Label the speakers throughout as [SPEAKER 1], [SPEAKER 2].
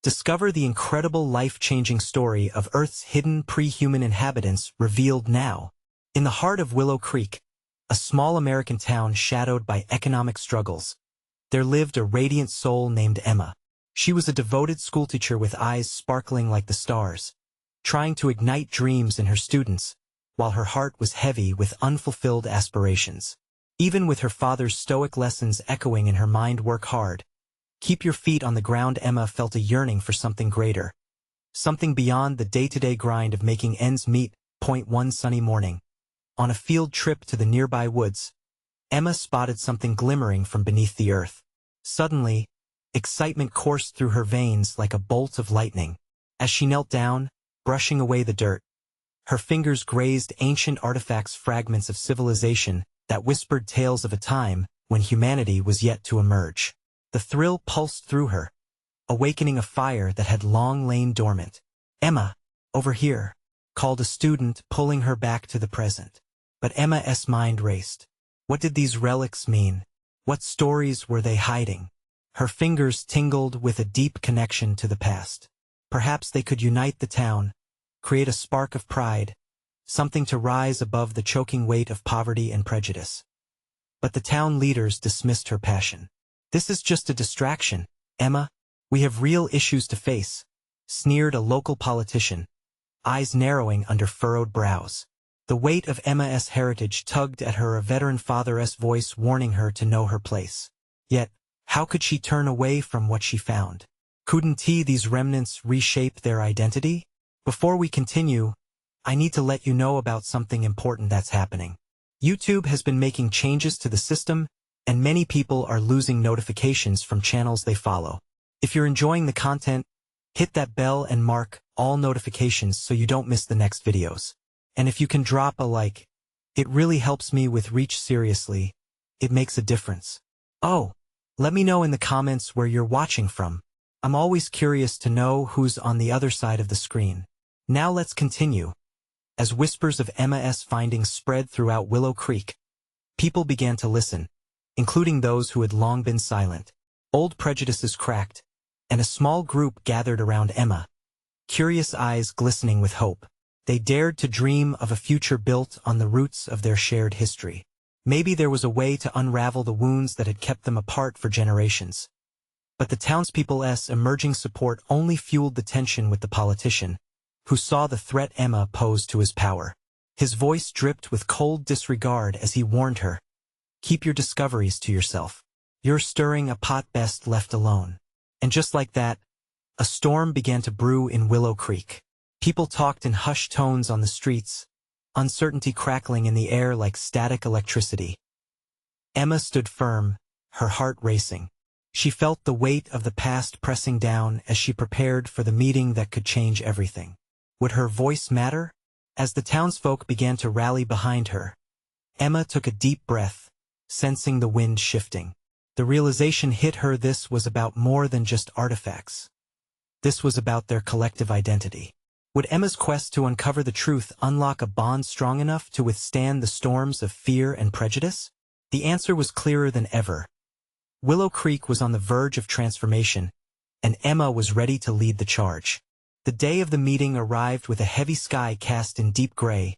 [SPEAKER 1] Discover the incredible life-changing story of Earth's hidden pre-human inhabitants revealed now. In the heart of Willow Creek, a small American town shadowed by economic struggles, there lived a radiant soul named Emma. She was a devoted schoolteacher with eyes sparkling like the stars, trying to ignite dreams in her students, while her heart was heavy with unfulfilled aspirations. Even with her father's stoic lessons echoing in her mind, "Work hard, keep your feet on the ground," Emma felt a yearning for something greater, something beyond the day-to-day grind of making ends meet. One sunny morning, on a field trip to the nearby woods, Emma spotted something glimmering from beneath the earth. Suddenly, excitement coursed through her veins like a bolt of lightning. As she knelt down, brushing away the dirt, her fingers grazed ancient artifacts, fragments of civilization that whispered tales of a time when humanity was yet to emerge. The thrill pulsed through her, awakening a fire that had long lain dormant. "Emma, over here," called a student, pulling her back to the present. But Emma's mind raced. What did these relics mean? What stories were they hiding? Her fingers tingled with a deep connection to the past. Perhaps they could unite the town, create a spark of pride, something to rise above the choking weight of poverty and prejudice. But the town leaders dismissed her passion. "This is just a distraction, Emma. We have real issues to face," sneered a local politician, eyes narrowing under furrowed brows. The weight of Emma's heritage tugged at her, a veteran father's voice warning her to know her place. Yet, how could she turn away from what she found? Couldn't these remnants reshape their identity? Before we continue, I need to let you know about something important that's happening. YouTube has been making changes to the system, and many people are losing notifications from channels they follow. If you're enjoying the content, hit that bell and mark all notifications so you don't miss the next videos. And if you can drop a like, it really helps me with reach. Seriously, it makes a difference. Oh, let me know in the comments where you're watching from. I'm always curious to know who's on the other side of the screen. Now let's continue. As whispers of Emma's findings spread throughout Willow Creek, people began to listen, including those who had long been silent. Old prejudices cracked, and a small group gathered around Emma, curious eyes glistening with hope. They dared to dream of a future built on the roots of their shared history. Maybe there was a way to unravel the wounds that had kept them apart for generations. But the townspeople's emerging support only fueled the tension with the politician, who saw the threat Emma posed to his power. His voice dripped with cold disregard as he warned her, "Keep your discoveries to yourself. You're stirring a pot best left alone." And just like that, a storm began to brew in Willow Creek. People talked in hushed tones on the streets, uncertainty crackling in the air like static electricity. Emma stood firm, her heart racing. She felt the weight of the past pressing down as she prepared for the meeting that could change everything. Would her voice matter? As the townsfolk began to rally behind her, Emma took a deep breath, sensing the wind shifting. The realization hit her: this was about more than just artifacts. This was about their collective identity. Would Emma's quest to uncover the truth unlock a bond strong enough to withstand the storms of fear and prejudice? The answer was clearer than ever. Willow Creek was on the verge of transformation, and Emma was ready to lead the charge. The day of the meeting arrived with a heavy sky cast in deep gray,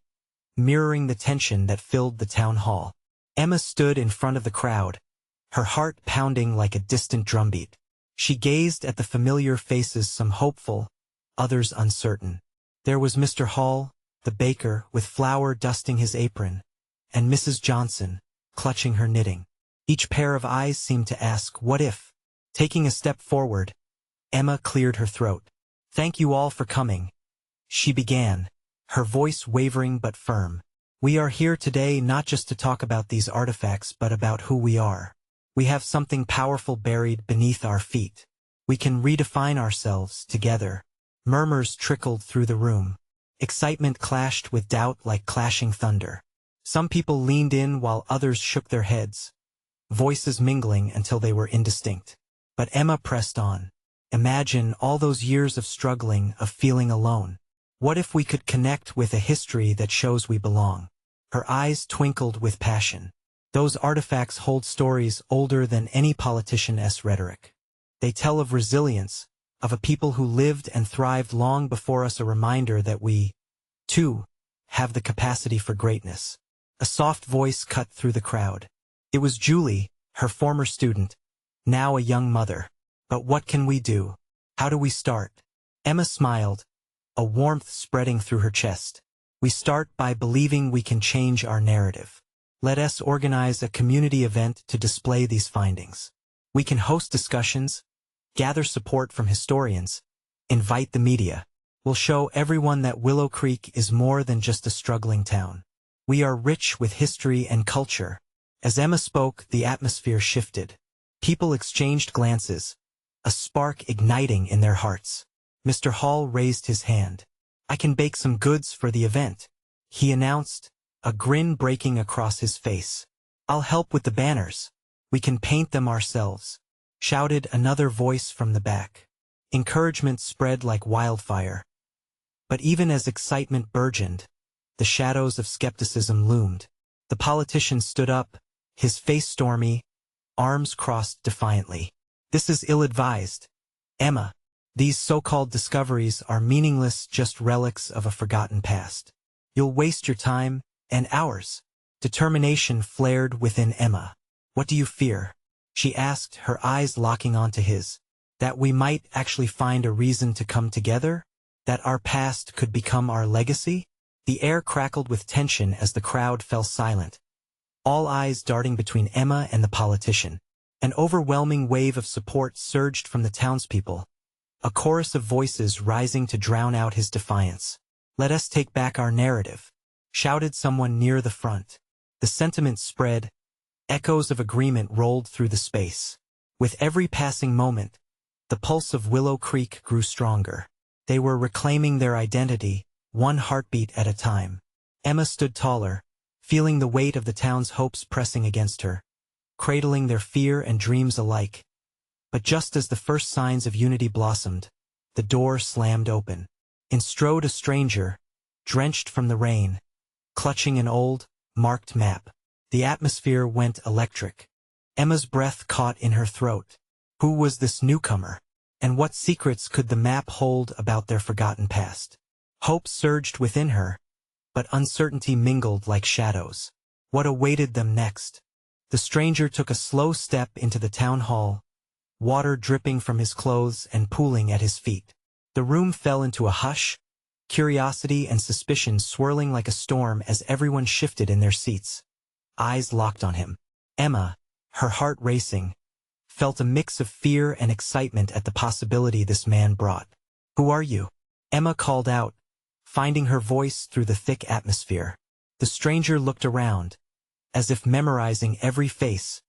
[SPEAKER 1] mirroring the tension that filled the town hall. Emma stood in front of the crowd, her heart pounding like a distant drumbeat. She gazed at the familiar faces, some hopeful, others uncertain. There was Mr. Hall, the baker, with flour dusting his apron, and Mrs. Johnson, clutching her knitting. Each pair of eyes seemed to ask, "What if?" Taking a step forward, Emma cleared her throat. "Thank you all for coming," she began, her voice wavering but firm. "We are here today not just to talk about these artifacts but about who we are. We have something powerful buried beneath our feet. We can redefine ourselves together." Murmurs trickled through the room. Excitement clashed with doubt like clashing thunder. Some people leaned in while others shook their heads, voices mingling until they were indistinct. But Emma pressed on. "Imagine all those years of struggling, of feeling alone. What if we could connect with a history that shows we belong?" Her eyes twinkled with passion. "Those artifacts hold stories older than any politician's rhetoric. They tell of resilience, of a people who lived and thrived long before us, a reminder that we, too, have the capacity for greatness. A soft voice cut through the crowd. It was Julie, her former student, now a young mother. But what can we do? How do we start? Emma smiled, a warmth spreading through her chest. We start by believing we can change our narrative. Let us organize a community event to display these findings. We can host discussions, gather support from historians, invite the media. We'll show everyone that Willow Creek is more than just a struggling town. We are rich with history and culture. As Emma spoke, the atmosphere shifted. People exchanged glances, a spark igniting in their hearts. Mr. Hall raised his hand. I can bake some goods for the event, he announced, a grin breaking across his face. I'll help with the banners. We can paint them ourselves, shouted another voice from the back. Encouragement spread like wildfire. But even as excitement burgeoned, the shadows of skepticism loomed. The politician stood up, his face stormy, arms crossed defiantly. This is ill-advised. Emma, these so-called discoveries are meaningless, just relics of a forgotten past. You'll waste your time, and ours. Determination flared within Emma. What do you fear? She asked, her eyes locking onto his. That we might actually find a reason to come together? That our past could become our legacy? The air crackled with tension as the crowd fell silent, all eyes darting between Emma and the politician. An overwhelming wave of support surged from the townspeople, a chorus of voices rising to drown out his defiance. Let us take back our narrative, shouted someone near the front. The sentiment spread, echoes of agreement rolled through the space. With every passing moment, the pulse of Willow Creek grew stronger. They were reclaiming their identity, one heartbeat at a time. Emma stood taller, feeling the weight of the town's hopes pressing against her, cradling their fear and dreams alike. But just as the first signs of unity blossomed, the door slammed open. In strode a stranger, drenched from the rain, clutching an old, marked map. The atmosphere went electric. Emma's breath caught in her throat. Who was this newcomer? And what secrets could the map hold about their forgotten past? Hope surged within her, but uncertainty mingled like shadows. What awaited them next? The stranger took a slow step into the town hall, water dripping from his clothes and pooling at his feet. The room fell into a hush, curiosity and suspicion swirling like a storm as everyone shifted in their seats. Eyes locked on him. Emma, her heart racing, felt a mix of fear and excitement at the possibility this man brought. Who are you? Emma called out, finding her voice through the thick atmosphere. The stranger looked around, as if memorizing every face,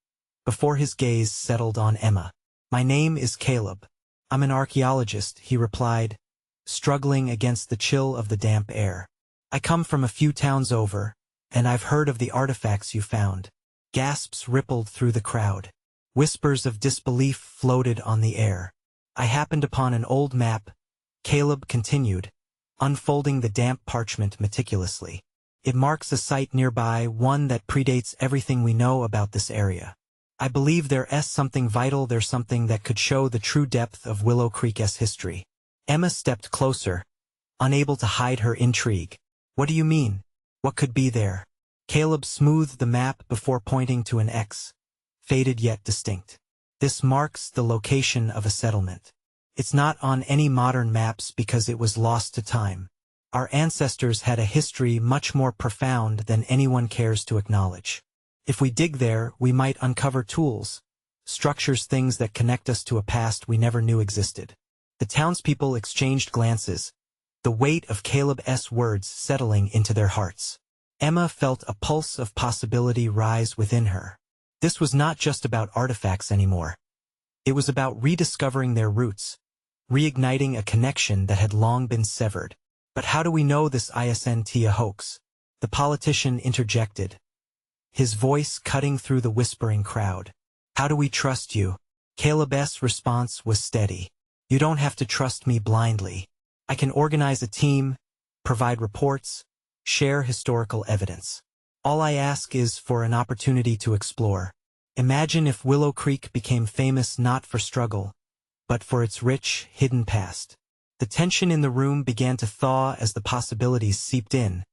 [SPEAKER 1] before his gaze settled on Emma. My name is Caleb. I'm an archaeologist, he replied, struggling against the chill of the damp air. I come from a few towns over, and I've heard of the artifacts you found. Gasps rippled through the crowd. Whispers of disbelief floated on the air. I happened upon an old map, Caleb continued, unfolding the damp parchment meticulously. It marks a site nearby, one that predates everything we know about this area. I believe there's something vital, there's something that could show the true depth of Willow Creek's history. Emma stepped closer, unable to hide her intrigue. What do you mean? What could be there? Caleb smoothed the map before pointing to an X, faded yet distinct. This marks the location of a settlement. It's not on any modern maps because it was lost to time. Our ancestors had a history much more profound than anyone cares to acknowledge. If we dig there, we might uncover tools, structures, things that connect us to a past we never knew existed. The townspeople exchanged glances, the weight of Caleb's words settling into their hearts. Emma felt a pulse of possibility rise within her. This was not just about artifacts anymore. It was about rediscovering their roots, reigniting a connection that had long been severed. But how do we know this isn't a hoax? The politician interjected, his voice cutting through the whispering crowd. How do we trust you? Caleb's response was steady. You don't have to trust me blindly. I can organize a team, provide reports, share historical evidence. All I ask is for an opportunity to explore. Imagine if Willow Creek became famous not for struggle, but for its rich, hidden past. The tension in the room began to thaw as the possibilities seeped in,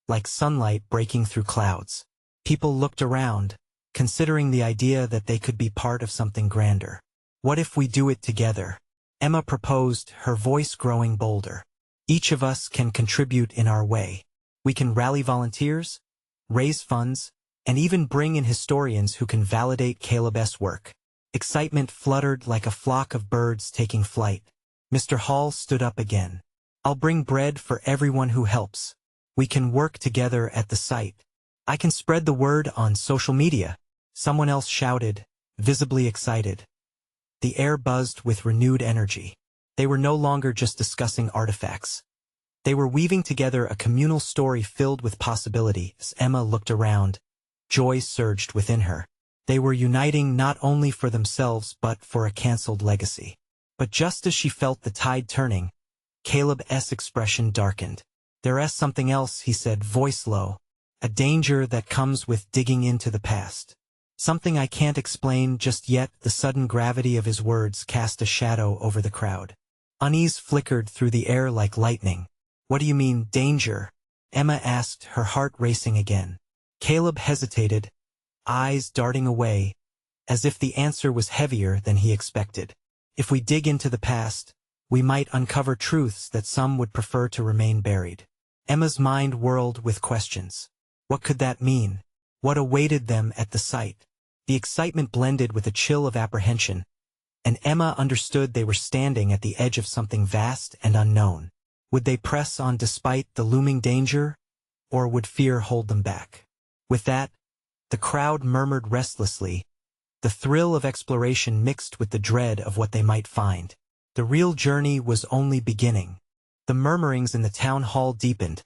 [SPEAKER 1] like sunlight breaking through clouds. People looked around, considering the idea that they could be part of something grander. What if we do it together? Emma proposed, her voice growing bolder. Each of us can contribute in our way. We can rally volunteers, raise funds, and even bring in historians who can validate Caleb's work. Excitement fluttered like a flock of birds taking flight. Mr. Hall stood up again. I'll bring bread for everyone who helps. We can work together at the site. I can spread the word on social media. Someone else shouted, visibly excited. The air buzzed with renewed energy. They were no longer just discussing artifacts. They were weaving together a communal story filled with possibility. As Emma looked around, joy surged within her. They were uniting not only for themselves but for a cancelled legacy. But just as she felt the tide turning, Caleb's expression darkened. There's something else, he said, voice low. A danger that comes with digging into the past. Something I can't explain just yet. The sudden gravity of his words cast a shadow over the crowd. Unease flickered through the air like lightning. What do you mean, danger? Emma asked, her heart racing again. Caleb hesitated, eyes darting away, as if the answer was heavier than he expected. If we dig into the past, we might uncover truths that some would prefer to remain buried. Emma's mind whirled with questions. What could that mean? What awaited them at the site? The excitement blended with a chill of apprehension, and Emma understood they were standing at the edge of something vast and unknown. Would they press on despite the looming danger, or would fear hold them back? With that, the crowd murmured restlessly, the thrill of exploration mixed with the dread of what they might find. The real journey was only beginning. The murmurings in the town hall deepened,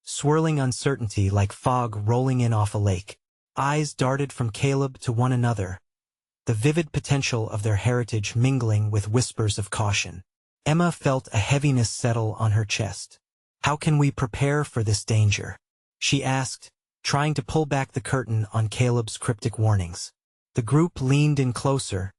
[SPEAKER 1] swirling uncertainty like fog rolling in off a lake. Eyes darted from Caleb to one another, the vivid potential of their heritage mingling with whispers of caution. Emma felt a heaviness settle on her chest. How can we prepare for this danger? She asked, trying to pull back the curtain on Caleb's cryptic warnings. The group leaned in closer,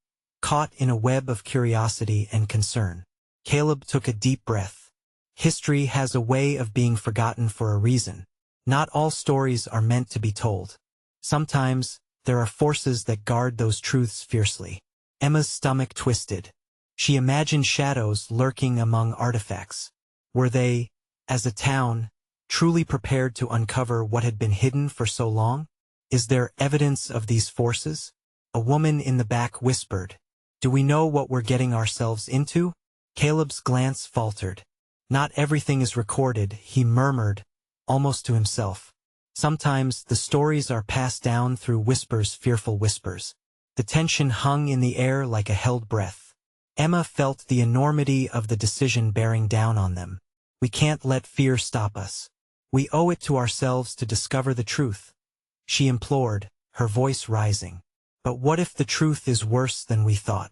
[SPEAKER 1] caught in a web of curiosity and concern. Caleb took a deep breath. History has a way of being forgotten for a reason. Not all stories are meant to be told. Sometimes, there are forces that guard those truths fiercely. Emma's stomach twisted. She imagined shadows lurking among artifacts. Were they, as a town, truly prepared to uncover what had been hidden for so long? Is there evidence of these forces? A woman in the back whispered. Do we know what we're getting ourselves into? Caleb's glance faltered. Not everything is recorded, he murmured, almost to himself. Sometimes the stories are passed down through whispers, fearful whispers. The tension hung in the air like a held breath. Emma felt the enormity of the decision bearing down on them. We can't let fear stop us. We owe it to ourselves to discover the truth. She implored, her voice rising. But what if the truth is worse than we thought?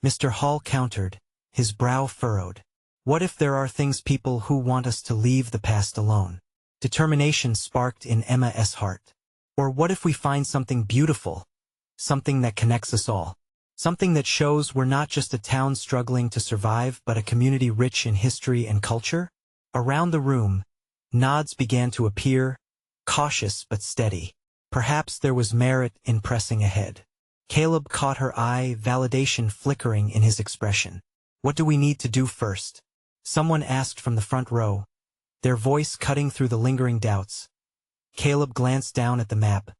[SPEAKER 1] Mr. Hall countered, his brow furrowed. What if there are people who want us to leave the past alone? Determination sparked in Emma's heart. Or what if we find something beautiful, something that connects us all, something that shows we're not just a town struggling to survive but a community rich in history and culture? Around the room, nods began to appear, cautious but steady. Perhaps there was merit in pressing ahead. Caleb caught her eye, validation flickering in his expression. What do we need to do first? Someone asked from the front row, their voice cutting through the lingering doubts. Caleb glanced down at the map,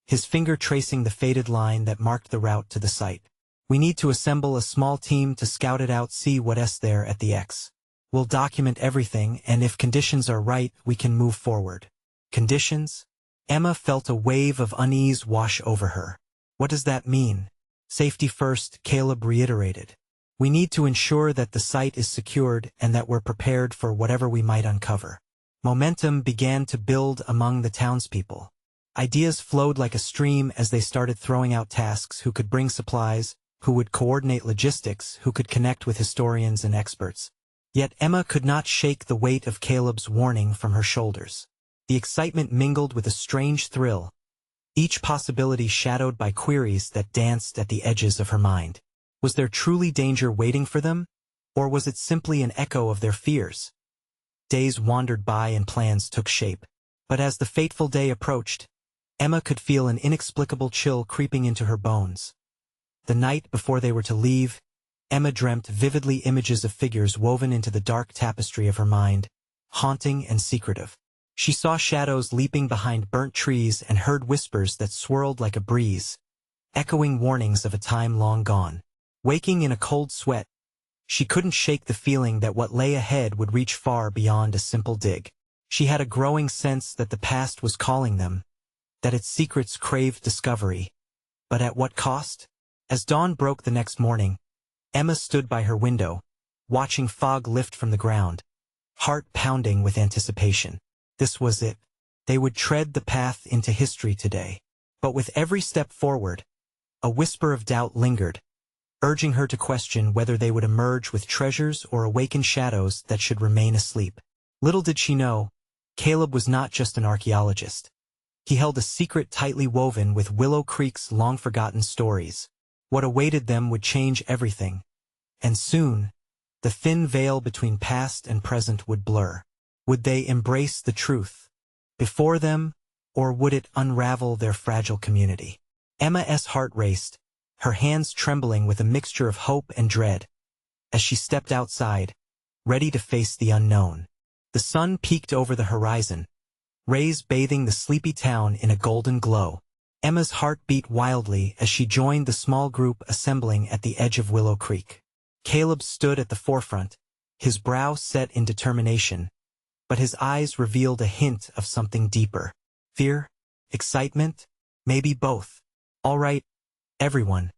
[SPEAKER 1] his finger tracing the faded line that marked the route to the site. We need to assemble a small team to scout it out, see what's there at the X. We'll document everything, and if conditions are right, we can move forward. Conditions? Emma felt a wave of unease wash over her. What does that mean? Safety first, Caleb reiterated. We need to ensure that the site is secured and that we're prepared for whatever we might uncover. Momentum began to build among the townspeople. Ideas flowed like a stream as they started throwing out tasks: who could bring supplies, who would coordinate logistics, who could connect with historians and experts. Yet Emma could not shake the weight of Caleb's warning from her shoulders. The excitement mingled with a strange thrill, each possibility shadowed by queries that danced at the edges of her mind. Was there truly danger waiting for them? Or was it simply an echo of their fears? Days wandered by and plans took shape. But as the fateful day approached, Emma could feel an inexplicable chill creeping into her bones. The night before they were to leave, Emma dreamt vividly images of figures woven into the dark tapestry of her mind, haunting and secretive. She saw shadows leaping behind burnt trees and heard whispers that swirled like a breeze, echoing warnings of a time long gone. Waking in a cold sweat, she couldn't shake the feeling that what lay ahead would reach far beyond a simple dig. She had a growing sense that the past was calling them, that its secrets craved discovery. But at what cost? As dawn broke the next morning, Emma stood by her window, watching fog lift from the ground, heart pounding with anticipation. This was it. They would tread the path into history today. But with every step forward, a whisper of doubt lingered, urging her to question whether they would emerge with treasures or awaken shadows that should remain asleep. Little did she know, Caleb was not just an archaeologist. He held a secret tightly woven with Willow Creek's long-forgotten stories. What awaited them would change everything. And soon, the thin veil between past and present would blur. Would they embrace the truth before them, or would it unravel their fragile community? Emma's heart raced, her hands trembling with a mixture of hope and dread, as she stepped outside, ready to face the unknown. The sun peeked over the horizon, rays bathing the sleepy town in a golden glow. Emma's heart beat wildly as she joined the small group assembling at the edge of Willow Creek. Caleb stood at the forefront, his brow set in determination, but his eyes revealed a hint of something deeper. Fear? Excitement? Maybe both. All right, everyone.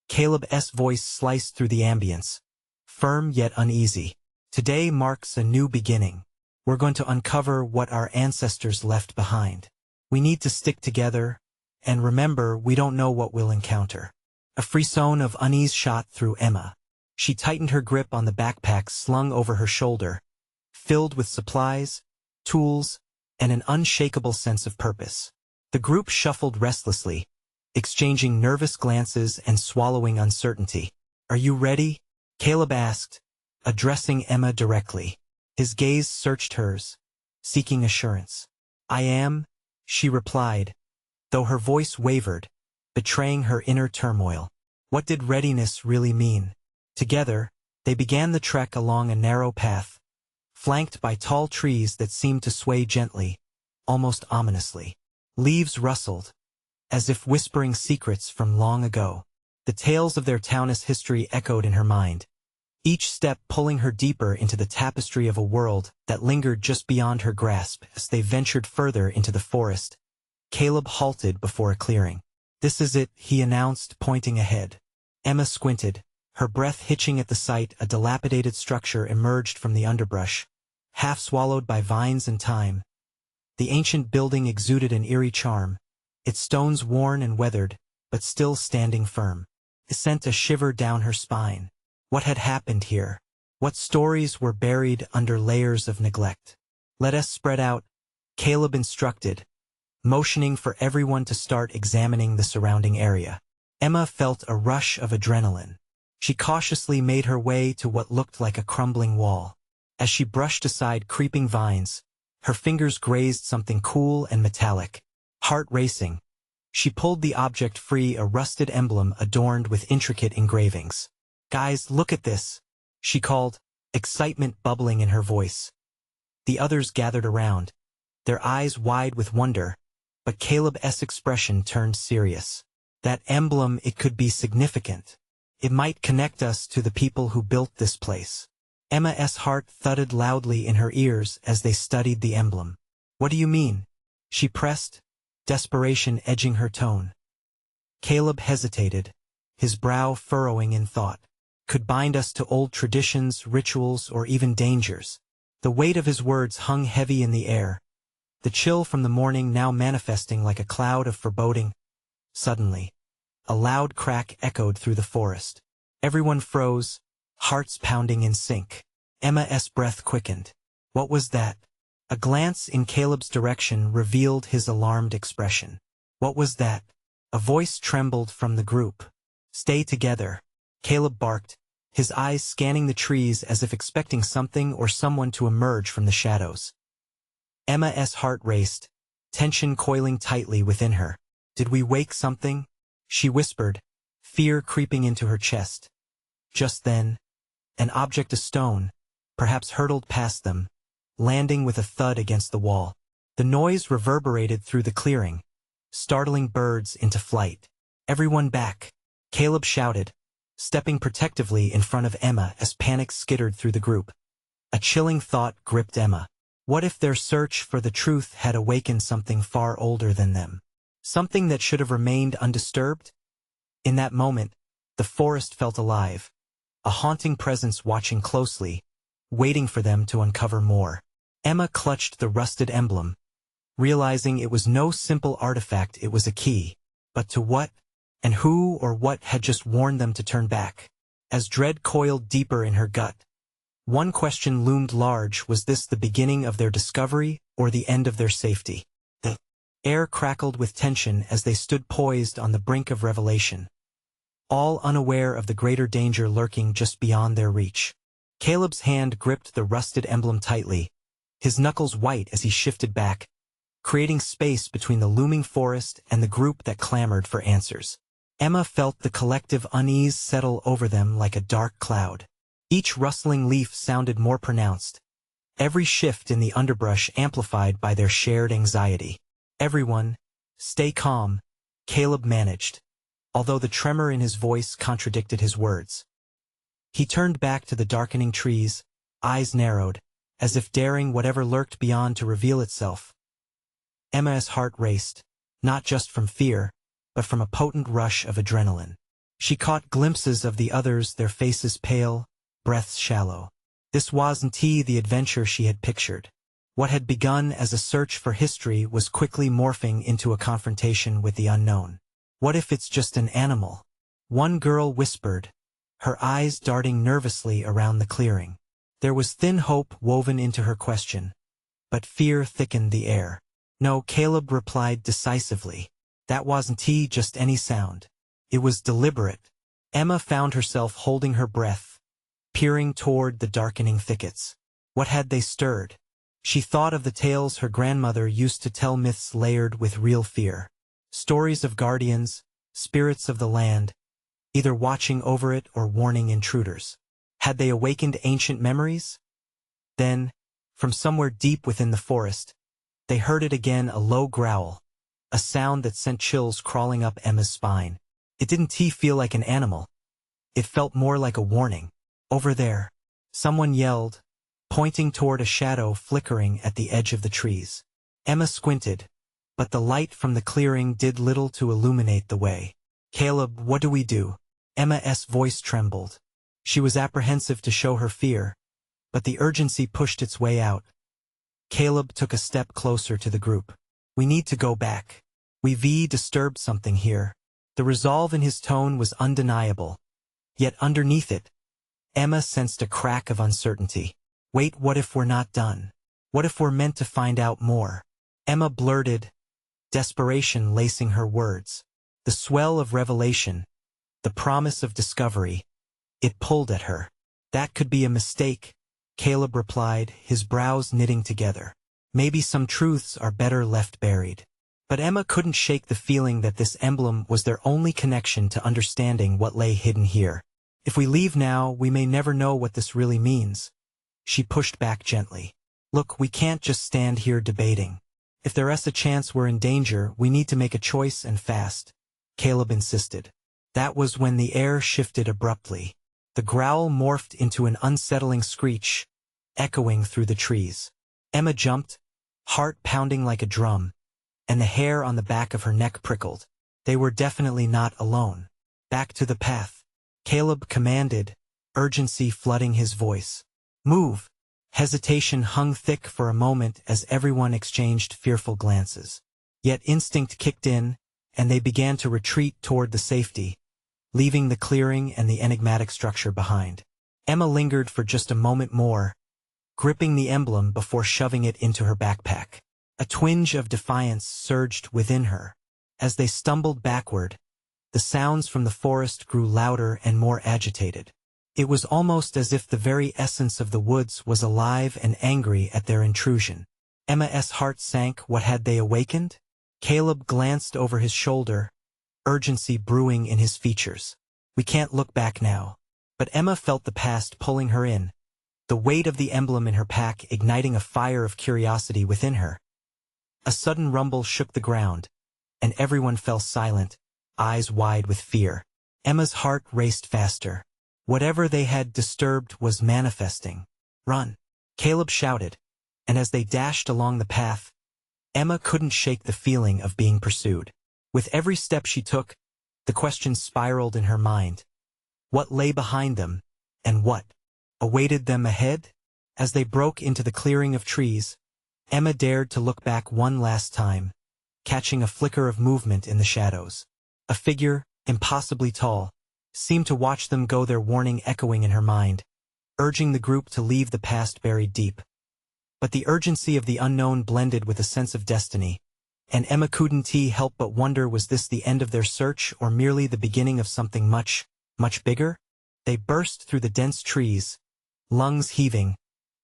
[SPEAKER 1] Caleb's voice sliced through the ambience, firm yet uneasy. Today marks a new beginning. We're going to uncover what our ancestors left behind. We need to stick together, and remember, we don't know what we'll encounter. A frisson of unease shot through Emma. She tightened her grip on the backpack slung over her shoulder, filled with supplies, tools, and an unshakable sense of purpose. The group shuffled restlessly, exchanging nervous glances and swallowing uncertainty. "Are you ready?" Caleb asked, addressing Emma directly. His gaze searched hers, seeking assurance. "I am," she replied, though her voice wavered, betraying her inner turmoil. What did readiness really mean? Together, they began the trek along a narrow path, flanked by tall trees that seemed to sway gently, almost ominously. Leaves rustled, as if whispering secrets from long ago. The tales of their town's history echoed in her mind, each step pulling her deeper into the tapestry of a world that lingered just beyond her grasp. As they ventured further into the forest, Caleb halted before a clearing. "This is it," he announced, pointing ahead. Emma squinted, her breath hitching at the sight. A dilapidated structure emerged from the underbrush, half swallowed by vines and thyme. The ancient building exuded an eerie charm, its stones worn and weathered, but still standing firm. It sent a shiver down her spine. What had happened here? What stories were buried under layers of neglect? "Let us spread out," Caleb instructed, motioning for everyone to start examining the surrounding area. Emma felt a rush of adrenaline. She cautiously made her way to what looked like a crumbling wall. As she brushed aside creeping vines, her fingers grazed something cool and metallic. Heart racing, she pulled the object free, a rusted emblem adorned with intricate engravings. "Guys, look at this," she called, excitement bubbling in her voice. The others gathered around, their eyes wide with wonder, but Caleb's expression turned serious. "That emblem, it could be significant. It might connect us to the people who built this place." Emma's heart thudded loudly in her ears as they studied the emblem. "What do you mean?" she pressed, desperation edging her tone. Caleb hesitated, his brow furrowing in thought. "Could bind us to old traditions, rituals, or even dangers." The weight of his words hung heavy in the air, the chill from the morning now manifesting like a cloud of foreboding. Suddenly, a loud crack echoed through the forest. Everyone froze, hearts pounding in sync. Emma's breath quickened. What was that? A glance in Caleb's direction revealed his alarmed expression. "What was that?" A voice trembled from the group. "Stay together," Caleb barked, his eyes scanning the trees as if expecting something or someone to emerge from the shadows. Emma's heart raced, tension coiling tightly within her. "Did we wake something?" she whispered, fear creeping into her chest. Just then, an object, a stone, perhaps, hurtled past them, landing with a thud against the wall. The noise reverberated through the clearing, startling birds into flight. "Everyone back!" Caleb shouted, stepping protectively in front of Emma as panic skittered through the group. A chilling thought gripped Emma. What if their search for the truth had awakened something far older than them? Something that should have remained undisturbed? In that moment, the forest felt alive, a haunting presence watching closely, waiting for them to uncover more. Emma clutched the rusted emblem, realizing it was no simple artifact, it was a key. But to what, and who or what had just warned them to turn back? As dread coiled deeper in her gut, one question loomed large: was this the beginning of their discovery, or the end of their safety? The air crackled with tension as they stood poised on the brink of revelation, all unaware of the greater danger lurking just beyond their reach. Caleb's hand gripped the rusted emblem tightly, his knuckles white as he shifted back, creating space between the looming forest and the group that clamored for answers. Emma felt the collective unease settle over them like a dark cloud. Each rustling leaf sounded more pronounced, every shift in the underbrush amplified by their shared anxiety. "Everyone, stay calm," Caleb managed, although the tremor in his voice contradicted his words. He turned back to the darkening trees, eyes narrowed, as if daring whatever lurked beyond to reveal itself. Emma's heart raced, not just from fear, but from a potent rush of adrenaline. She caught glimpses of the others, their faces pale, breaths shallow. This wasn't the adventure she had pictured. What had begun as a search for history was quickly morphing into a confrontation with the unknown. "What if it's just an animal?" one girl whispered, her eyes darting nervously around the clearing. There was thin hope woven into her question, but fear thickened the air. "No," Caleb replied decisively. "That wasn't just any sound. It was deliberate." Emma found herself holding her breath, peering toward the darkening thickets. What had they stirred? She thought of the tales her grandmother used to tell, myths layered with real fear. Stories of guardians, spirits of the land, either watching over it or warning intruders. Had they awakened ancient memories? Then, from somewhere deep within the forest, they heard it again, a low growl, a sound that sent chills crawling up Emma's spine. It didn't feel like an animal. It felt more like a warning. "Over there," someone yelled, pointing toward a shadow flickering at the edge of the trees. Emma squinted, but the light from the clearing did little to illuminate the way. "Caleb, what do we do?" Emma's voice trembled. She was apprehensive to show her fear, but the urgency pushed its way out. Caleb took a step closer to the group. "We need to go back. We've disturbed something here." The resolve in his tone was undeniable, yet underneath it, Emma sensed a crack of uncertainty. "Wait, what if we're not done? What if we're meant to find out more?" Emma blurted, desperation lacing her words. The swell of revelation, the promise of discovery, it pulled at her. "That could be a mistake," Caleb replied, his brows knitting together. "Maybe some truths are better left buried." But Emma couldn't shake the feeling that this emblem was their only connection to understanding what lay hidden here. "If we leave now, we may never know what this really means." She pushed back gently. "Look, we can't just stand here debating. If there's a chance we're in danger, we need to make a choice, and fast," Caleb insisted. That was when the air shifted abruptly. The growl morphed into an unsettling screech, echoing through the trees. Emma jumped, heart pounding like a drum, and the hair on the back of her neck prickled. They were definitely not alone. "Back to the path," Caleb commanded, urgency flooding his voice. "Move!" Hesitation hung thick for a moment as everyone exchanged fearful glances. Yet instinct kicked in, and they began to retreat toward the safety, leaving the clearing and the enigmatic structure behind. Emma lingered for just a moment more, gripping the emblem before shoving it into her backpack. A twinge of defiance surged within her. As they stumbled backward, The sounds from the forest grew louder and more agitated. It was almost as if the very essence of the woods was alive and angry at their intrusion. Emma's heart sank. What had they awakened? Caleb glanced over his shoulder, urgency brewing in his features. We can't look back now. But Emma felt the past pulling her in, the weight of the emblem in her pack igniting a fire of curiosity within her. A sudden rumble shook the ground, and everyone fell silent, eyes wide with fear. Emma's heart raced faster. Whatever they had disturbed was manifesting. Run! Caleb shouted, and as they dashed along the path, Emma couldn't shake the feeling of being pursued. With every step she took, the questions spiraled in her mind. What lay behind them, and what awaited them ahead? As they broke into the clearing of trees, Emma dared to look back one last time, catching a flicker of movement in the shadows. A figure, impossibly tall, seemed to watch them go, their warning echoing in her mind, urging the group to leave the past buried deep. But the urgency of the unknown blended with a sense of destiny, and Emma couldn't help but wonder, was this the end of their search or merely the beginning of something much, much bigger? They burst through the dense trees, lungs heaving,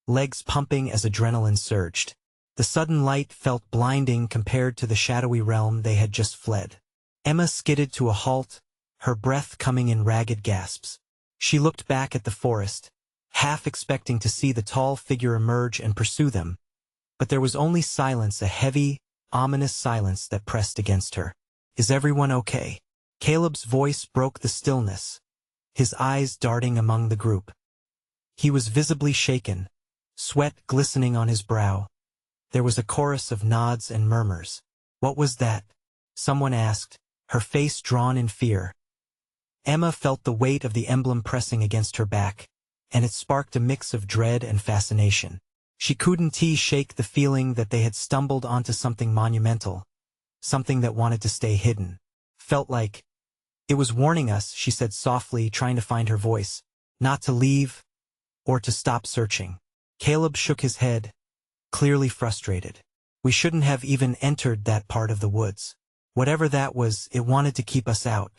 [SPEAKER 1] legs pumping as adrenaline surged. The sudden light felt blinding compared to the shadowy realm they had just fled. Emma skidded to a halt, her breath coming in ragged gasps. She looked back at the forest, half expecting to see the tall figure emerge and pursue them. But there was only silence, a heavy, ominous silence that pressed against her. Is everyone okay? Caleb's voice broke the stillness, his eyes darting among the group. He was visibly shaken, sweat glistening on his brow. There was a chorus of nods and murmurs. What was that? Someone asked, her face drawn in fear. Emma felt the weight of the emblem pressing against her back, and it sparked a mix of dread and fascination. She couldn't shake the feeling that they had stumbled onto something monumental, something that wanted to stay hidden. Felt like it was warning us, she said softly, trying to find her voice, not to leave or to stop searching. Caleb shook his head, clearly frustrated. We shouldn't have even entered that part of the woods. Whatever that was, it wanted to keep us out.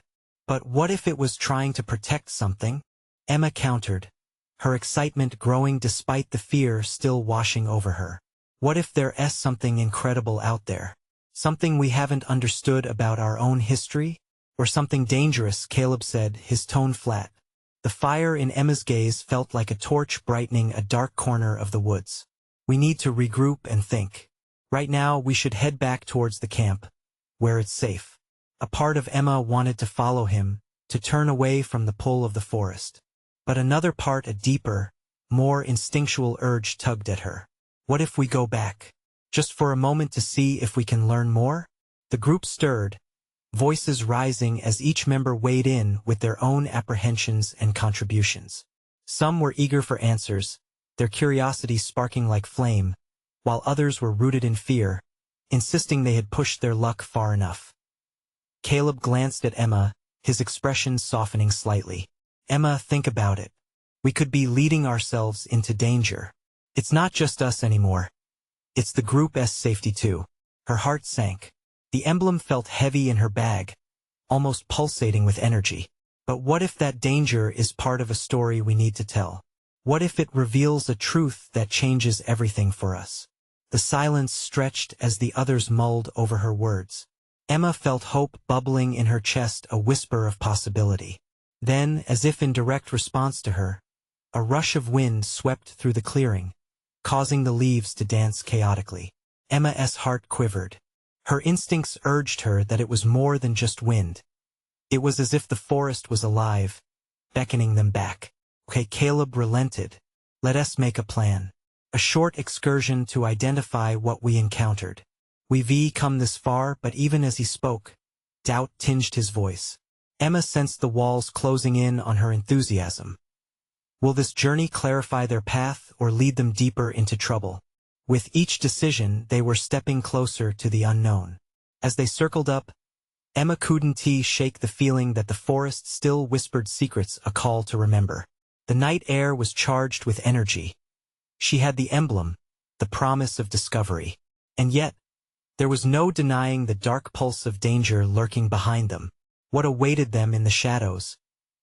[SPEAKER 1] But what if it was trying to protect something? Emma countered, her excitement growing despite the fear still washing over her. What if there's something incredible out there? Something we haven't understood about our own history? Or something dangerous, Caleb said, his tone flat. The fire in Emma's gaze felt like a torch brightening a dark corner of the woods. We need to regroup and think. Right now we should head back towards the camp, where it's safe. A part of Emma wanted to follow him, to turn away from the pull of the forest. But another part, a deeper, more instinctual urge tugged at her. What if we go back? Just for a moment to see if we can learn more? The group stirred, voices rising as each member weighed in with their own apprehensions and contributions. Some were eager for answers, their curiosity sparking like flame, while others were rooted in fear, insisting they had pushed their luck far enough. Caleb glanced at Emma, his expression softening slightly. Emma, think about it. We could be leading ourselves into danger. It's not just us anymore. It's the group's safety too. Her heart sank. The emblem felt heavy in her bag, almost pulsating with energy. But what if that danger is part of a story we need to tell? What if it reveals a truth that changes everything for us? The silence stretched as the others mulled over her words. Emma felt hope bubbling in her chest, a whisper of possibility. Then, as if in direct response to her, a rush of wind swept through the clearing, causing the leaves to dance chaotically. Emma's heart quivered. Her instincts urged her that it was more than just wind. It was as if the forest was alive, beckoning them back. Okay, Caleb relented. Let us make a plan. A short excursion to identify what we encountered. We've come this far, but even as he spoke, doubt tinged his voice. Emma sensed the walls closing in on her enthusiasm. Will this journey clarify their path or lead them deeper into trouble? With each decision, they were stepping closer to the unknown. As they circled up, Emma couldn't shake the feeling that the forest still whispered secrets, a call to remember. The night air was charged with energy. She had the emblem, the promise of discovery. And yet, there was no denying the dark pulse of danger lurking behind them. What awaited them in the shadows?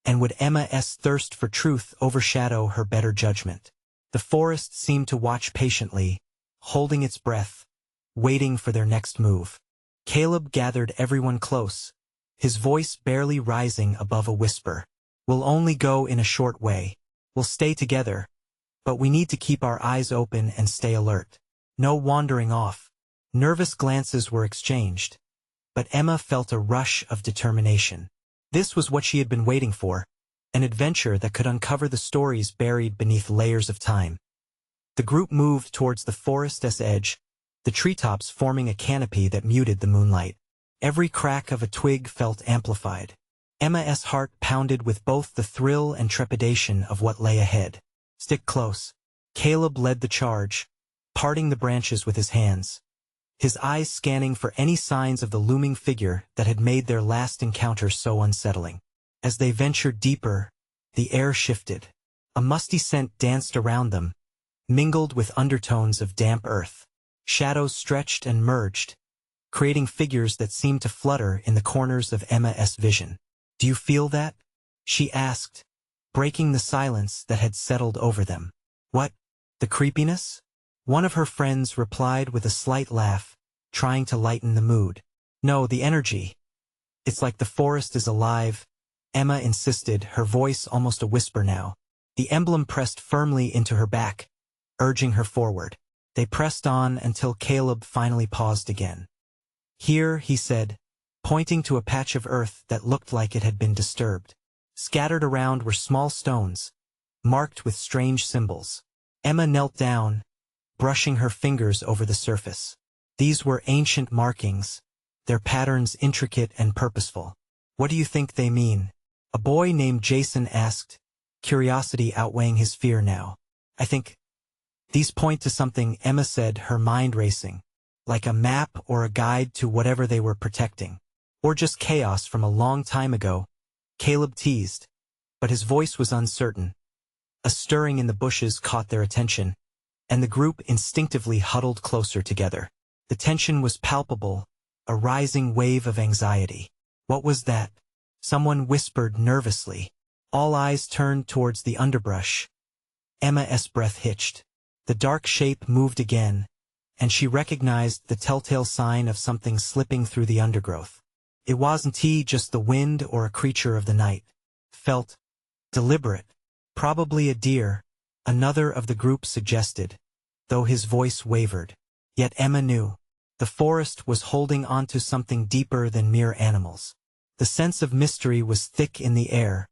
[SPEAKER 1] And would Emma's thirst for truth overshadow her better judgment? The forest seemed to watch patiently, holding its breath, waiting for their next move. Caleb gathered everyone close, his voice barely rising above a whisper. We'll only go in a short way. We'll stay together, but we need to keep our eyes open and stay alert. No wandering off. Nervous glances were exchanged, but Emma felt a rush of determination. This was what she had been waiting for, an adventure that could uncover the stories buried beneath layers of time. The group moved towards the forest's edge, the treetops forming a canopy that muted the moonlight. Every crack of a twig felt amplified. Emma's heart pounded with both the thrill and trepidation of what lay ahead. Stick close. Caleb led the charge, parting the branches with his hands, his eyes scanning for any signs of the looming figure that had made their last encounter so unsettling. As they ventured deeper, the air shifted. A musty scent danced around them, mingled with undertones of damp earth. Shadows stretched and merged, creating figures that seemed to flutter in the corners of Emma's vision. Do you feel that? She asked, breaking the silence that had settled over them. What? The creepiness? One of her friends replied with a slight laugh, trying to lighten the mood. No, the energy. It's like the forest is alive, Emma insisted, her voice almost a whisper now. The emblem pressed firmly into her back, urging her forward. They pressed on until Caleb finally paused again. Here, he said, pointing to a patch of earth that looked like it had been disturbed. Scattered around were small stones, marked with strange symbols. Emma knelt down, brushing her fingers over the surface. These were ancient markings, their patterns intricate and purposeful. What do you think they mean? A boy named Jason asked, curiosity outweighing his fear now. I think these point to something, Emma said, her mind racing. Like a map or a guide to whatever they were protecting. Or just chaos from a long time ago, Caleb teased, but his voice was uncertain. A stirring in the bushes caught their attention, and the group instinctively huddled closer together. The tension was palpable, a rising wave of anxiety. What was that? Someone whispered nervously. All eyes turned towards the underbrush. Emma's breath hitched. The dark shape moved again, and she recognized the telltale sign of something slipping through the undergrowth. It wasn't just the wind or a creature of the night. Felt deliberate. Probably a deer, another of the group suggested, though his voice wavered. Yet Emma knew. The forest was holding onto something deeper than mere animals. The sense of mystery was thick in the air,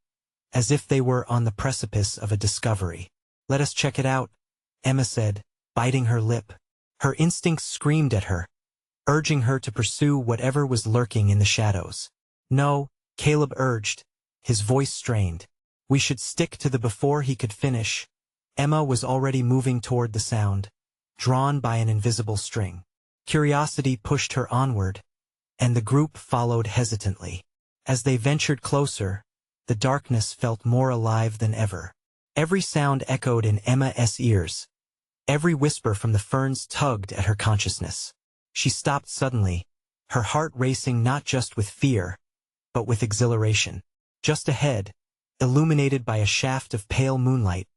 [SPEAKER 1] as if they were on the precipice of a discovery. Let us check it out, Emma said, biting her lip. Her instincts screamed at her, urging her to pursue whatever was lurking in the shadows. No, Caleb urged, his voice strained. We should stick to the before he could finish. Emma was already moving toward the sound, drawn by an invisible string. Curiosity pushed her onward, and the group followed hesitantly. As they ventured closer, the darkness felt more alive than ever. Every sound echoed in Emma's ears. Every whisper from the ferns tugged at her consciousness. She stopped suddenly, her heart racing not just with fear, but with exhilaration. Just ahead, illuminated by a shaft of pale moonlight,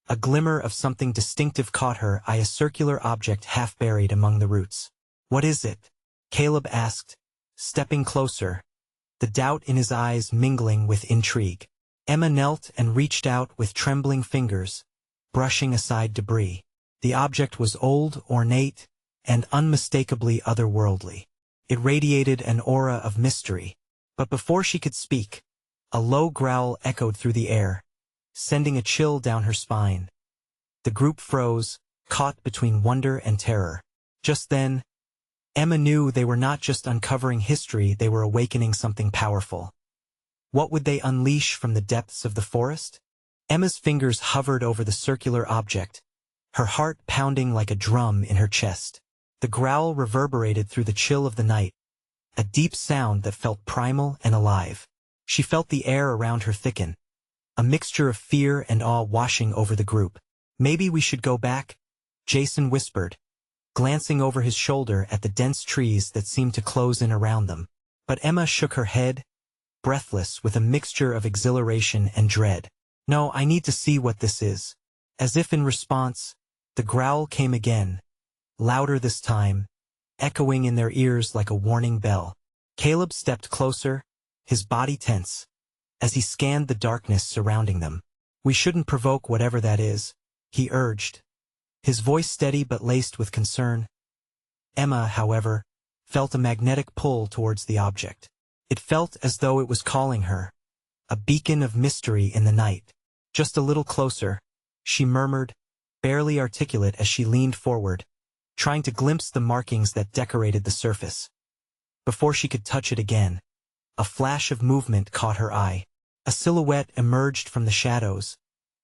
[SPEAKER 1] a glimmer of something distinctive caught her eye, a circular object half buried among the roots. What is it? Caleb asked, stepping closer, the doubt in his eyes mingling with intrigue. Emma knelt and reached out with trembling fingers, brushing aside debris. The object was old, ornate, and unmistakably otherworldly. It radiated an aura of mystery. But before she could speak, a low growl echoed through the air, sending a chill down her spine. The group froze, caught between wonder and terror. Just then, Emma knew they were not just uncovering history, they were awakening something powerful. What would they unleash from the depths of the forest? Emma's fingers hovered over the circular object, her heart pounding like a drum in her chest. The growl reverberated through the chill of the night, a deep sound that felt primal and alive. She felt the air around her thicken, a mixture of fear and awe washing over the group. Maybe we should go back, Jason whispered, glancing over his shoulder at the dense trees that seemed to close in around them. But Emma shook her head, breathless with a mixture of exhilaration and dread. "No, I need to see what this is." As if in response, the growl came again, louder this time, echoing in their ears like a warning bell. Caleb stepped closer, his body tense, as he scanned the darkness surrounding them. "We shouldn't provoke whatever that is," he urged, his voice steady but laced with concern. Emma, however, felt a magnetic pull towards the object. It felt as though it was calling her, a beacon of mystery in the night. "Just a little closer," she murmured, barely articulate as she leaned forward, trying to glimpse the markings that decorated the surface. Before she could touch it again, a flash of movement caught her eye. A silhouette emerged from the shadows,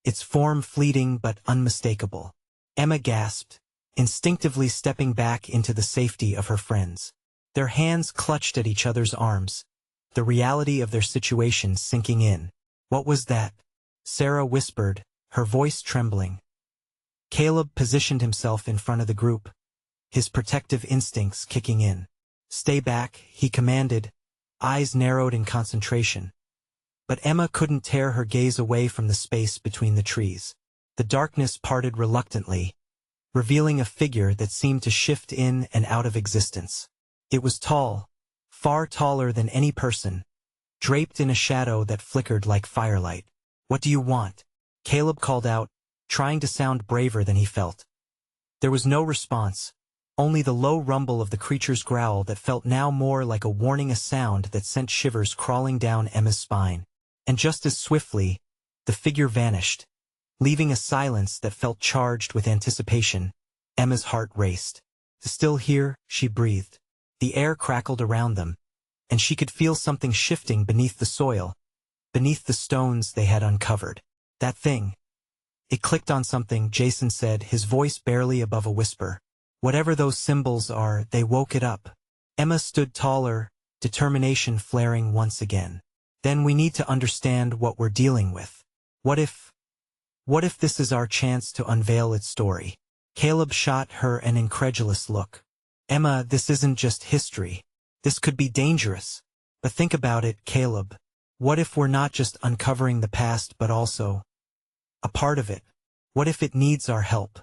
[SPEAKER 1] its form fleeting but unmistakable. Emma gasped, instinctively stepping back into the safety of her friends. Their hands clutched at each other's arms, the reality of their situation sinking in. "What was that?" Sarah whispered, her voice trembling. Caleb positioned himself in front of the group, his protective instincts kicking in. "Stay back," he commanded, eyes narrowed in concentration. But Emma couldn't tear her gaze away from the space between the trees. The darkness parted reluctantly, revealing a figure that seemed to shift in and out of existence. It was tall, far taller than any person, draped in a shadow that flickered like firelight. "What do you want?" Caleb called out, trying to sound braver than he felt. There was no response, only the low rumble of the creature's growl that felt now more like a warning, a sound that sent shivers crawling down Emma's spine. And just as swiftly, the figure vanished, leaving a silence that felt charged with anticipation. Emma's heart raced. "Still here?" she breathed. The air crackled around them, and she could feel something shifting beneath the soil, beneath the stones they had uncovered. "That thing." It clicked on something, Jason said, his voice barely above a whisper. "Whatever those symbols are, they woke it up." Emma stood taller, determination flaring once again. "Then we need to understand what we're dealing with. What if this is our chance to unveil its story?" Caleb shot her an incredulous look. "Emma, this isn't just history. This could be dangerous. But think about it, Caleb. What if we're not just uncovering the past but also a part of it? What if it needs our help?"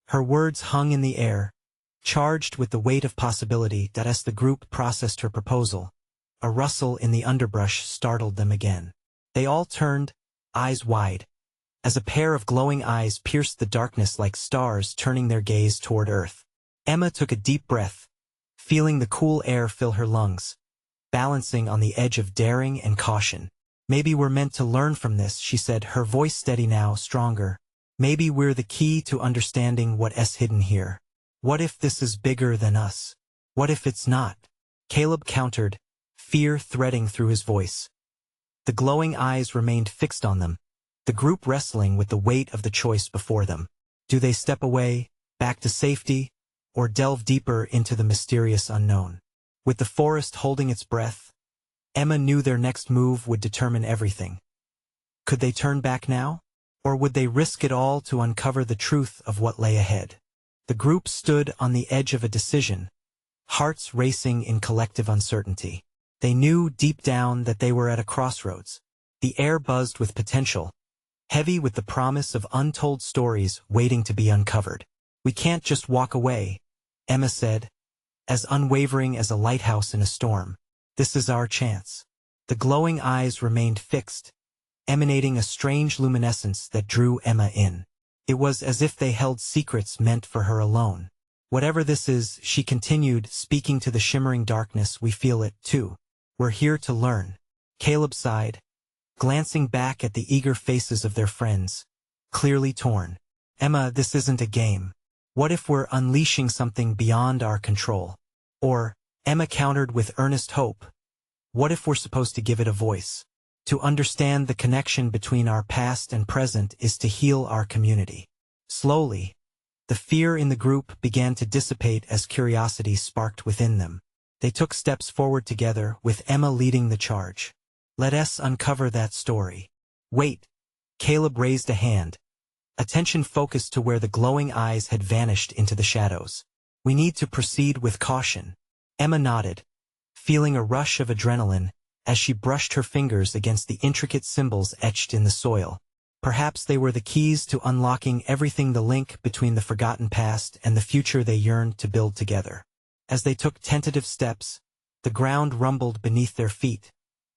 [SPEAKER 1] Her words hung in the air, charged with the weight of possibility. That as the group processed her proposal, a rustle in the underbrush startled them again. They all turned, eyes wide, as a pair of glowing eyes pierced the darkness like stars turning their gaze toward Earth. Emma took a deep breath, feeling the cool air fill her lungs, balancing on the edge of daring and caution. "Maybe we're meant to learn from this," she said, her voice steady now, stronger. "Maybe we're the key to understanding what's hidden here. What if this is bigger than us? What if it's not?" Caleb countered, fear threading through his voice. The glowing eyes remained fixed on them, the group wrestling with the weight of the choice before them. Do they step away, back to safety, or delve deeper into the mysterious unknown? With the forest holding its breath, Emma knew their next move would determine everything. Could they turn back now? Or would they risk it all to uncover the truth of what lay ahead? The group stood on the edge of a decision, hearts racing in collective uncertainty. They knew deep down that they were at a crossroads. The air buzzed with potential, heavy with the promise of untold stories waiting to be uncovered. "We can't just walk away," Emma said, as unwavering as a lighthouse in a storm. "This is our chance." The glowing eyes remained fixed, emanating a strange luminescence that drew Emma in. It was as if they held secrets meant for her alone. "Whatever this is," she continued, speaking to the shimmering darkness, "we feel it, too. We're here to learn." Caleb sighed, glancing back at the eager faces of their friends, clearly torn. "Emma, this isn't a game. What if we're unleashing something beyond our control?" Or, Emma countered with earnest hope, what if we're supposed to give it a voice? To understand the connection between our past and present is to heal our community. Slowly, the fear in the group began to dissipate as curiosity sparked within them. They took steps forward together, with Emma leading the charge. "Let us uncover that story." "Wait." Caleb raised a hand, attention focused to where the glowing eyes had vanished into the shadows. "We need to proceed with caution." Emma nodded, feeling a rush of adrenaline as she brushed her fingers against the intricate symbols etched in the soil. Perhaps they were the keys to unlocking everything, the link between the forgotten past and the future they yearned to build together. As they took tentative steps, the ground rumbled beneath their feet,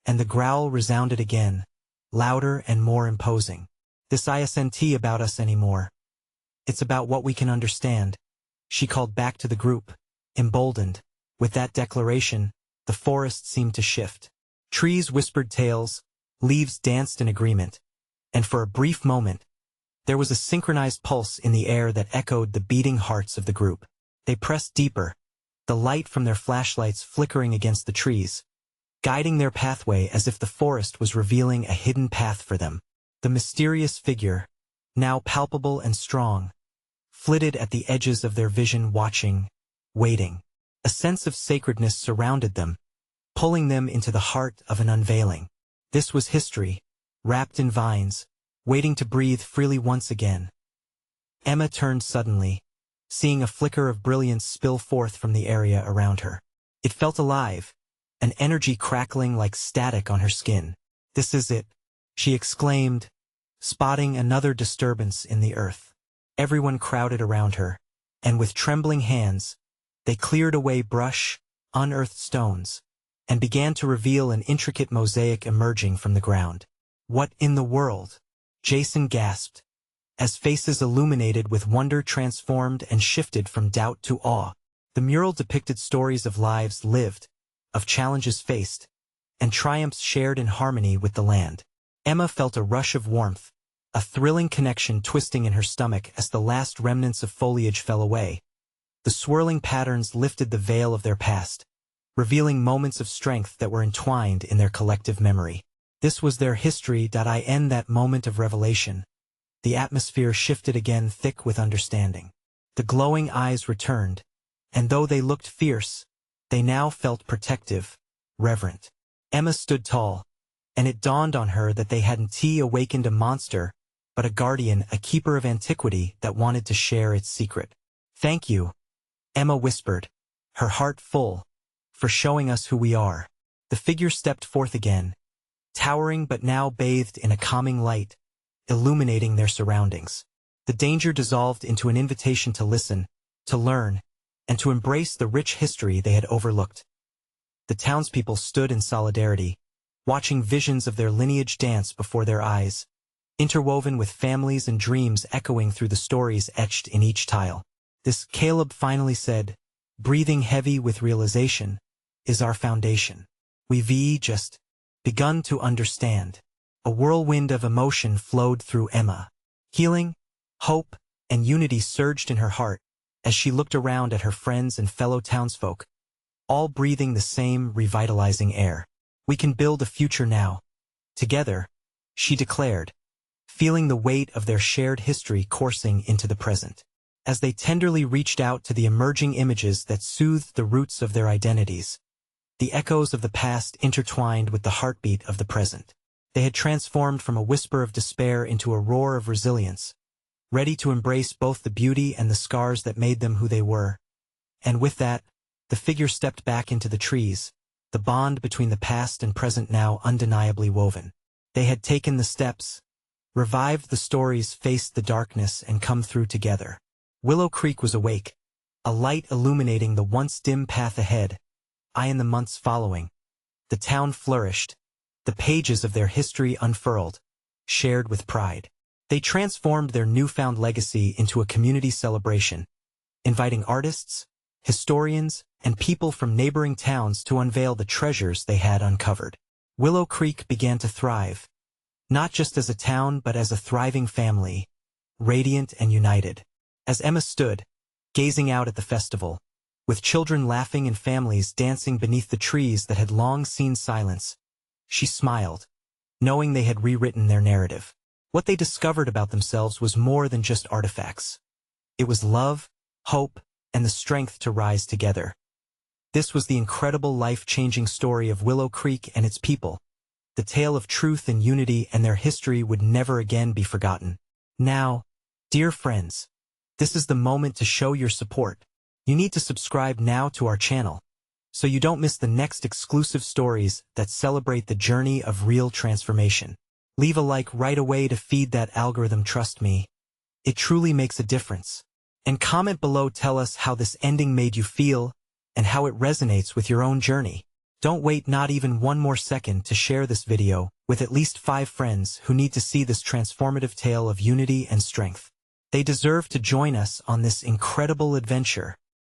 [SPEAKER 1] and the growl resounded again, louder and more imposing. "This isn't about us anymore. It's about what we can understand," she called back to the group, emboldened. With that declaration, the forest seemed to shift. Trees whispered tales, leaves danced in agreement, and for a brief moment, there was a synchronized pulse in the air that echoed the beating hearts of the group. They pressed deeper, the light from their flashlights flickering against the trees, guiding their pathway as if the forest was revealing a hidden path for them. The mysterious figure, now palpable and strong, flitted at the edges of their vision, watching, waiting. A sense of sacredness surrounded them, pulling them into the heart of an unveiling. This was history, wrapped in vines, waiting to breathe freely once again. Emma turned suddenly, seeing a flicker of brilliance spill forth from the area around her. It felt alive, an energy crackling like static on her skin. "This is it," she exclaimed, spotting another disturbance in the earth. Everyone crowded around her, and with trembling hands, they cleared away brush, unearthed stones, and began to reveal an intricate mosaic emerging from the ground. "What in the world?" Jason gasped, as faces illuminated with wonder transformed and shifted from doubt to awe. The mural depicted stories of lives lived, of challenges faced, and triumphs shared in harmony with the land. Emma felt a rush of warmth, a thrilling connection twisting in her stomach as the last remnants of foliage fell away. The swirling patterns lifted the veil of their past, revealing moments of strength that were entwined in their collective memory. This was their history. In that moment of revelation, the atmosphere shifted again, thick with understanding. The glowing eyes returned, and though they looked fierce, they now felt protective, reverent. Emma stood tall, and it dawned on her that they hadn't awakened a monster, but a guardian, a keeper of antiquity that wanted to share its secret. "Thank you," Emma whispered, her heart full, "for showing us who we are." The figure stepped forth again, towering but now bathed in a calming light, illuminating their surroundings. The danger dissolved into an invitation to listen, to learn, and to embrace the rich history they had overlooked. The townspeople stood in solidarity, watching visions of their lineage dance before their eyes, interwoven with families and dreams echoing through the stories etched in each tile. "This," Caleb finally said, breathing heavy with realization, "is our foundation. We've just begun to understand." A whirlwind of emotion flowed through Emma. Healing, hope, and unity surged in her heart as she looked around at her friends and fellow townsfolk, all breathing the same revitalizing air. "We can build a future now. Together," she declared, feeling the weight of their shared history coursing into the present. As they tenderly reached out to the emerging images that soothed the roots of their identities, the echoes of the past intertwined with the heartbeat of the present. They had transformed from a whisper of despair into a roar of resilience, ready to embrace both the beauty and the scars that made them who they were. And with that, the figure stepped back into the trees, the bond between the past and present now undeniably woven. They had taken the steps, revived the stories, faced the darkness, and come through together. Willow Creek was awake, a light illuminating the once dim path ahead. In the months following, the town flourished, the pages of their history unfurled, shared with pride. They transformed their newfound legacy into a community celebration, inviting artists, historians, and people from neighboring towns to unveil the treasures they had uncovered. Willow Creek began to thrive, not just as a town but as a thriving family, radiant and united. As Emma stood, gazing out at the festival, with children laughing and families dancing beneath the trees that had long seen silence, she smiled, knowing they had rewritten their narrative. What they discovered about themselves was more than just artifacts. It was love, hope, and the strength to rise together. This was the incredible life-changing story of Willow Creek and its people, the tale of truth and unity, and their history would never again be forgotten. Now, dear friends, this is the moment to show your support. You need to subscribe now to our channel, so you don't miss the next exclusive stories that celebrate the journey of real transformation. Leave a like right away to feed that algorithm, trust me. It truly makes a difference. And comment below, tell us how this ending made you feel and how it resonates with your own journey. Don't wait not even one more second to share this video with at least 5 friends who need to see this transformative tale of unity and strength. They deserve to join us on this incredible adventure.